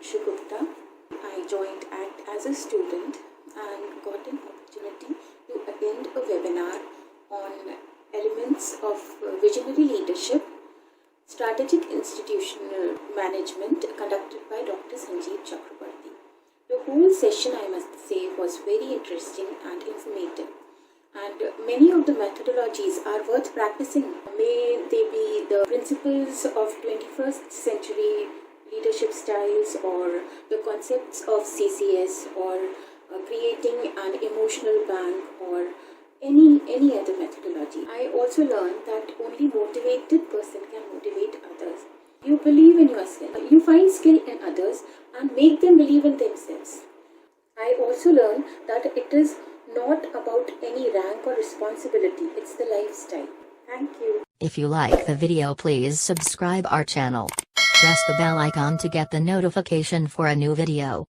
Anshu Gupta. I joined ACT as a student and got an opportunity to attend a webinar on elements of visionary leadership, strategic institutional management conducted by Dr. Sanjeev Chakrabarty. The whole session, I must say, was very interesting and informative. And many of the methodologies are worth practicing. May they be the principles of 21st century leadership styles, or the concepts of CCS, or creating an emotional bank, or any other methodology. I also learned that only motivated person can motivate others. You believe in yourself, you find skill in others and make them believe in themselves. I also learned that it is not about any rank or responsibility, it's the lifestyle. Thank you. If you like the video, please subscribe our channel. Press the bell icon to get the notification for a new video.